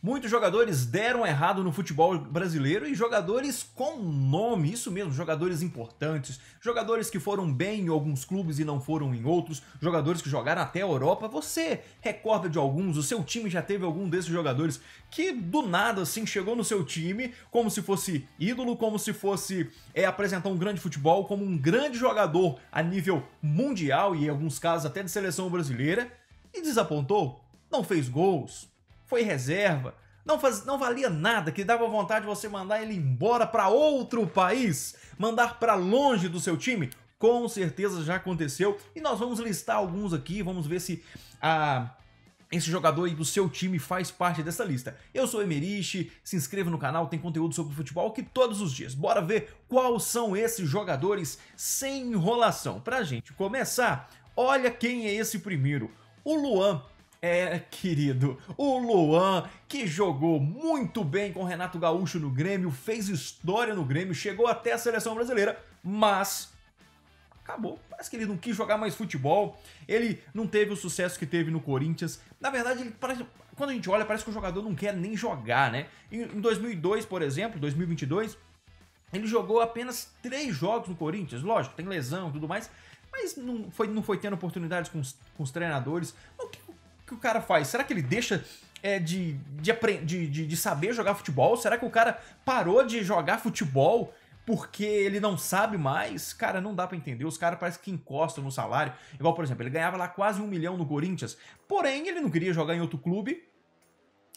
Muitos jogadores deram errado no futebol brasileiro e jogadores com nome, isso mesmo, jogadores importantes, jogadores que foram bem em alguns clubes e não foram em outros, jogadores que jogaram até a Europa. Você recorda de alguns? O seu time já teve algum desses jogadores que do nada assim chegou no seu time como se fosse ídolo, como se fosse apresentar um grande futebol, como um grande jogador a nível mundial e em alguns casos até de seleção brasileira e desapontou? Não fez gols, foi reserva, não valia nada, que dava vontade de você mandar ele embora para outro país, mandar para longe do seu time? Com certeza já aconteceu e nós vamos listar alguns aqui, vamos ver se esse jogador aí do seu time faz parte dessa lista. Eu sou Emerich, se inscreva no canal, tem conteúdo sobre futebol aqui todos os dias. Bora ver quais são esses jogadores sem enrolação. Pra gente começar, olha quem é esse primeiro, o Luan. Querido, o Luan, que jogou muito bem com o Renato Gaúcho no Grêmio, fez história no Grêmio, chegou até a seleção brasileira, mas acabou. Parece que ele não quis jogar mais futebol, ele não teve o sucesso que teve no Corinthians. Na verdade, quando a gente olha, parece que o jogador não quer nem jogar, né? Em 2002, por exemplo, 2022, ele jogou apenas 3 jogos no Corinthians, lógico, tem lesão e tudo mais, mas não foi tendo oportunidades com os treinadores. O que o cara faz? Será que ele deixa de saber jogar futebol? Será que o cara parou de jogar futebol porque ele não sabe mais? Cara, não dá pra entender. Os caras parecem que encostam no salário. Igual, por exemplo, ele ganhava lá quase 1 milhão no Corinthians, porém ele não queria jogar em outro clube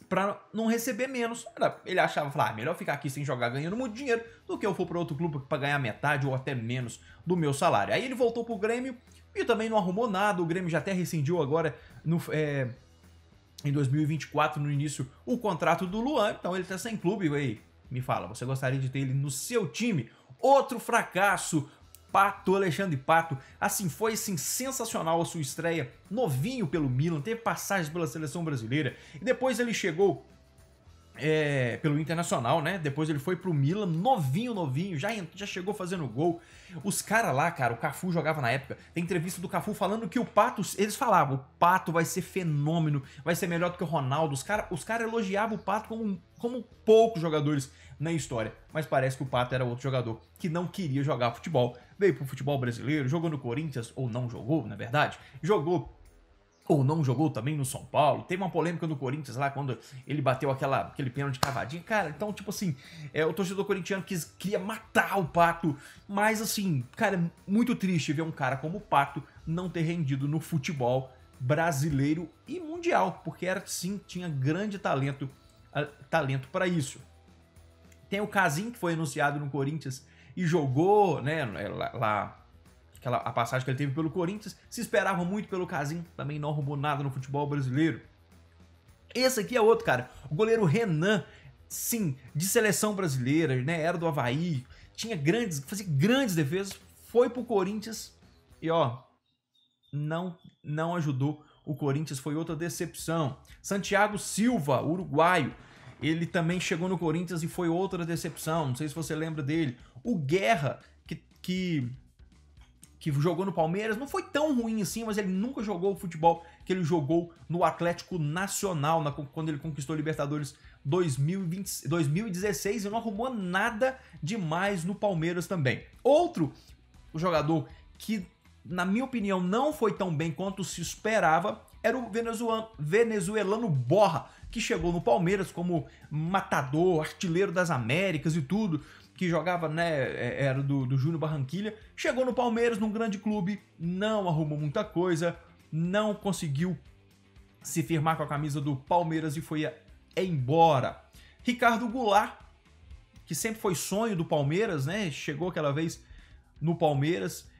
pra não receber menos. Ele achava, melhor ficar aqui sem jogar ganhando muito dinheiro do que eu for pra outro clube pra ganhar metade ou até menos do meu salário. Aí ele voltou pro Grêmio e também não arrumou nada. O Grêmio já até rescindiu agora em 2024, no início, o contrato do Luan. Então ele tá sem clube. Aí, me fala, você gostaria de ter ele no seu time? Outro fracasso, Pato, Alexandre Pato. Foi sensacional a sua estreia, novinho pelo Milan, teve passagens pela seleção brasileira e depois ele chegou pelo Internacional, né? Depois ele foi pro Milan, novinho, já chegou fazendo gol. Os caras lá, cara, o Cafu jogava na época, tem entrevista do Cafu falando que o Pato, eles falavam, o Pato vai ser fenômeno, vai ser melhor do que o Ronaldo. Os caras elogiavam o Pato como poucos jogadores na história, mas parece que o Pato era outro jogador que não queria jogar futebol, veio pro futebol brasileiro, jogou no Corinthians, ou não jogou, na verdade, jogou ou não jogou também no São Paulo. Teve uma polêmica no Corinthians lá, quando ele bateu aquele pênalti cavadinho. Cara, então, tipo assim, o torcedor corintiano queria matar o Pato. Mas, assim, cara, é muito triste ver um cara como o Pato não ter rendido no futebol brasileiro e mundial. Porque tinha grande talento para isso. Tem o Casim, que foi anunciado no Corinthians e jogou, né, a passagem que ele teve pelo Corinthians. Se esperava muito pelo Casim, também não arrumou nada no futebol brasileiro. Esse aqui é outro, cara, o goleiro Renan, sim, de seleção brasileira, né, era do Avaí, fazia grandes defesas, foi pro Corinthians e não ajudou. O Corinthians foi outra decepção. Santiago Silva, uruguaio, ele também chegou no Corinthians e foi outra decepção, não sei se você lembra dele. O Guerra, que jogou no Palmeiras, não foi tão ruim assim, mas ele nunca jogou o futebol que ele jogou no Atlético Nacional, quando ele conquistou a Libertadores 2016 e não arrumou nada demais no Palmeiras também. Outro jogador que, na minha opinião, não foi tão bem quanto se esperava era o venezuelano Borja, que chegou no Palmeiras como matador, artilheiro das Américas e tudo, que jogava, né, era do Júnior Barranquilla, chegou no Palmeiras, num grande clube, não arrumou muita coisa, não conseguiu se firmar com a camisa do Palmeiras e foi embora. Ricardo Goulart, que sempre foi sonho do Palmeiras, né, chegou aquela vez no Palmeiras,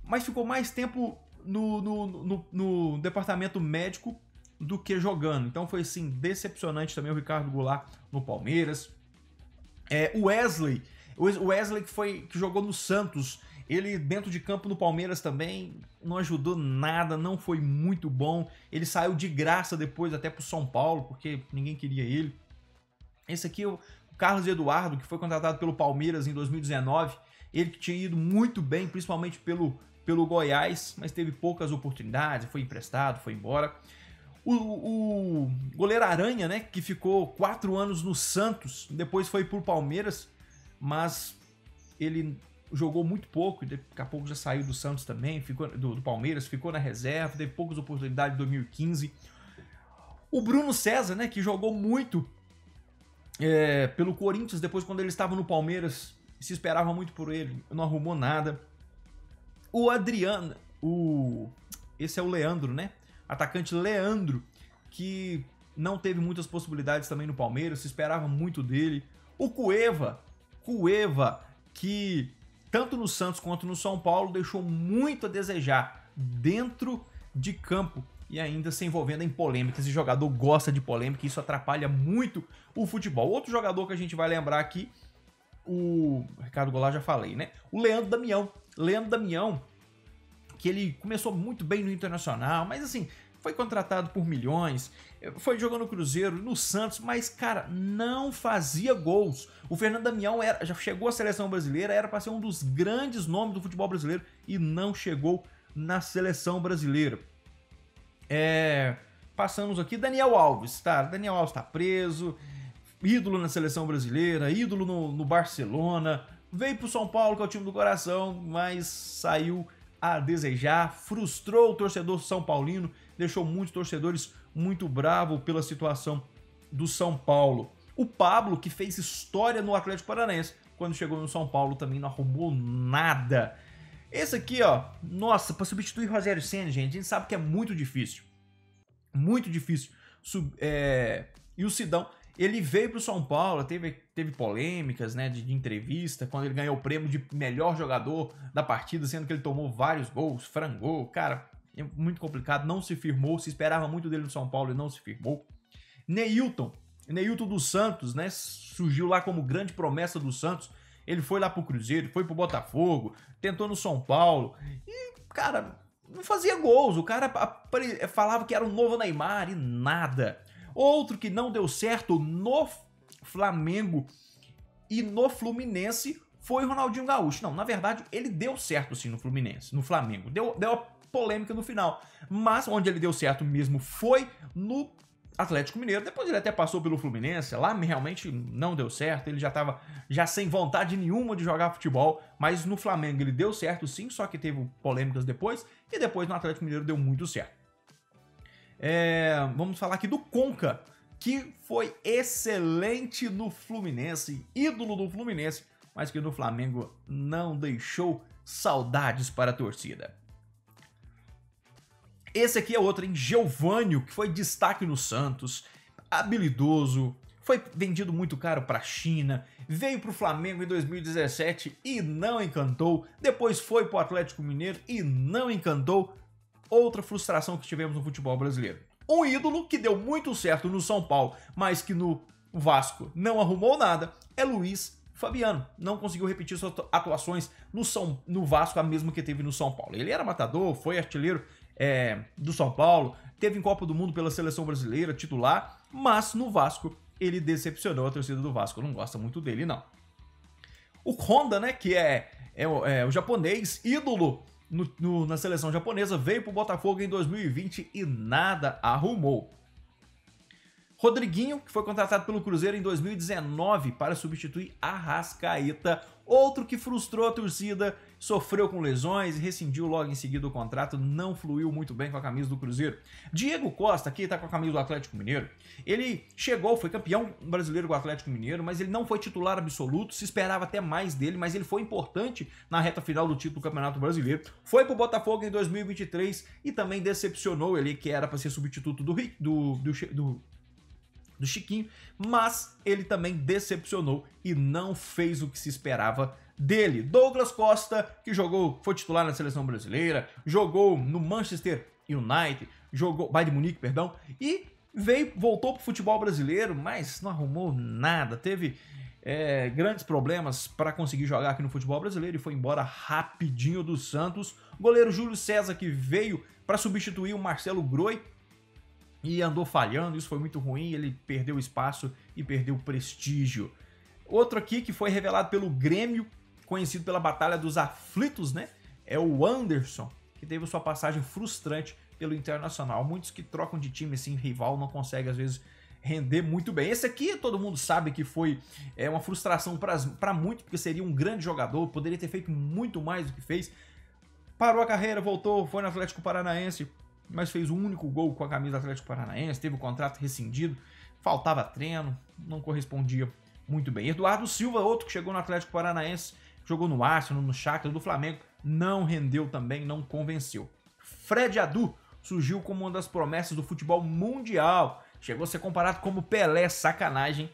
mas ficou mais tempo no departamento médico do que jogando. Então foi, assim, decepcionante também o Ricardo Goulart no Palmeiras. O Wesley que jogou no Santos, ele dentro de campo no Palmeiras também não ajudou nada, não foi muito bom. Ele saiu de graça depois até pro São Paulo, porque ninguém queria ele. Esse aqui é o Carlos Eduardo, que foi contratado pelo Palmeiras em 2019. Ele que tinha ido muito bem, principalmente pelo Goiás, mas teve poucas oportunidades, foi emprestado, foi embora. O goleiro Aranha, né, que ficou 4 anos no Santos, depois foi pro Palmeiras, mas ele jogou muito pouco, e daqui a pouco já saiu do Santos também, ficou do Palmeiras, ficou na reserva, teve poucas oportunidades em 2015. O Bruno César, né, que jogou muito pelo Corinthians, depois quando ele estava no Palmeiras, se esperava muito por ele, não arrumou nada. O Adriano, esse é o Leandro, né? Atacante Leandro, que não teve muitas possibilidades também no Palmeiras, se esperava muito dele. O Cueva, que tanto no Santos quanto no São Paulo deixou muito a desejar dentro de campo e ainda se envolvendo em polêmicas. Esse jogador gosta de polêmica e isso atrapalha muito o futebol. Outro jogador que a gente vai lembrar aqui, o Ricardo Goulart já falei, né? O Leandro Damião. Leandro Damião, que ele começou muito bem no Internacional, mas assim, foi contratado por milhões, foi jogando no Cruzeiro, no Santos, mas, cara, não fazia gols. O Fernando Damião já chegou à seleção brasileira, era para ser um dos grandes nomes do futebol brasileiro e não chegou na seleção brasileira. Passamos aqui, Daniel Alves, tá? Daniel Alves tá preso, ídolo na seleção brasileira, ídolo no Barcelona, veio pro São Paulo, que é o time do coração, mas saiu a desejar, frustrou o torcedor São Paulino, deixou muitos torcedores muito bravos pela situação do São Paulo. O Pablo, que fez história no Atlético Paranaense, quando chegou no São Paulo também não arrumou nada. Esse aqui, ó, nossa, para substituir Rogério Ceni, gente, a gente sabe que é muito difícil. Muito difícil. E o Sidão, ele veio pro São Paulo, teve polêmicas, né, de entrevista, quando ele ganhou o prêmio de melhor jogador da partida, sendo que ele tomou vários gols, frangou, cara, é muito complicado, não se firmou, se esperava muito dele no São Paulo e não se firmou. Neilton dos Santos, né, surgiu lá como grande promessa do Santos, ele foi lá pro Cruzeiro, foi pro Botafogo, tentou no São Paulo e, cara, não fazia gols, o cara falava que era um novo Neymar e nada. Outro que não deu certo no Flamengo e no Fluminense foi o Ronaldinho Gaúcho. Não, na verdade, ele deu certo sim no Fluminense, no Flamengo. Deu a polêmica no final. Mas onde ele deu certo mesmo foi no Atlético Mineiro. Depois ele até passou pelo Fluminense. Lá realmente não deu certo. Ele já estava sem vontade nenhuma de jogar futebol. Mas no Flamengo ele deu certo sim, só que teve polêmicas depois. E depois no Atlético Mineiro deu muito certo. Vamos falar aqui do Conca, que foi excelente no Fluminense, ídolo do Fluminense, mas que no Flamengo não deixou saudades para a torcida. Esse aqui é outro, hein? Geovânio, que foi destaque no Santos, habilidoso, foi vendido muito caro para a China, veio para o Flamengo em 2017 e não encantou, depois foi para o Atlético Mineiro e não encantou. Outra frustração que tivemos no futebol brasileiro. Um ídolo que deu muito certo no São Paulo, mas que no Vasco não arrumou nada, é Luiz Fabiano. Não conseguiu repetir suas atuações no Vasco, a mesma que teve no São Paulo. Ele era matador, foi artilheiro do São Paulo, teve em Copa do Mundo pela seleção brasileira, titular, mas no Vasco ele decepcionou a torcida do Vasco. Não gosta muito dele, não. O Honda, né, que é o japonês, ídolo na seleção japonesa, veio pro Botafogo em 2020 e nada arrumou. Rodriguinho, que foi contratado pelo Cruzeiro em 2019 para substituir Arrascaeta, outro que frustrou a torcida, sofreu com lesões e rescindiu logo em seguida o contrato, não fluiu muito bem com a camisa do Cruzeiro. Diego Costa, que está com a camisa do Atlético Mineiro, ele chegou, foi campeão brasileiro com o Atlético Mineiro, mas ele não foi titular absoluto, se esperava até mais dele, mas ele foi importante na reta final do título do Campeonato Brasileiro. Foi pro Botafogo em 2023 e também decepcionou ele, que era para ser substituto do Chiquinho, mas ele também decepcionou e não fez o que se esperava dele. Douglas Costa, que foi titular na seleção brasileira, jogou no Manchester United, Bayern de Munique, perdão, e voltou pro futebol brasileiro, mas não arrumou nada, teve grandes problemas para conseguir jogar aqui no futebol brasileiro e foi embora rapidinho do Santos. Goleiro Júlio César, que veio para substituir o Marcelo Groi, e andou falhando, isso foi muito ruim, ele perdeu espaço e perdeu prestígio. Outro aqui que foi revelado pelo Grêmio, conhecido pela Batalha dos Aflitos, né? É o Anderson, que teve sua passagem frustrante pelo Internacional. Muitos que trocam de time assim, rival, não conseguem às vezes render muito bem. Esse aqui todo mundo sabe que foi uma frustração para muito, porque seria um grande jogador, poderia ter feito muito mais do que fez. Parou a carreira, voltou, foi no Atlético Paranaense, mas fez o único gol com a camisa do Atlético Paranaense, teve o contrato rescindido, faltava treino, não correspondia muito bem. Eduardo Silva, outro que chegou no Atlético Paranaense, jogou no Arsenal, no Shakhtar, do Flamengo, não rendeu também, não convenceu. Fred Adu surgiu como uma das promessas do futebol mundial, chegou a ser comparado como Pelé, sacanagem,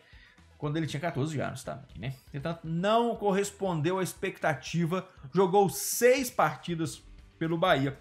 quando ele tinha 14 anos também, né? Portanto, não correspondeu à expectativa, jogou 6 partidas pelo Bahia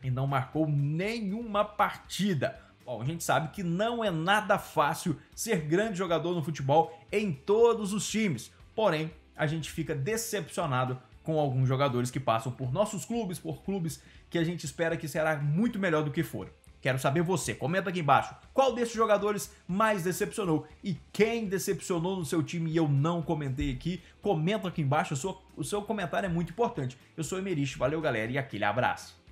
e não marcou nenhuma partida. Bom, a gente sabe que não é nada fácil ser grande jogador no futebol em todos os times, porém, a gente fica decepcionado com alguns jogadores que passam por nossos clubes, por clubes que a gente espera que será muito melhor do que foram. Quero saber você, comenta aqui embaixo, qual desses jogadores mais decepcionou e quem decepcionou no seu time e eu não comentei aqui, comenta aqui embaixo, o seu comentário é muito importante. Eu sou o Emerich, valeu galera e aquele abraço.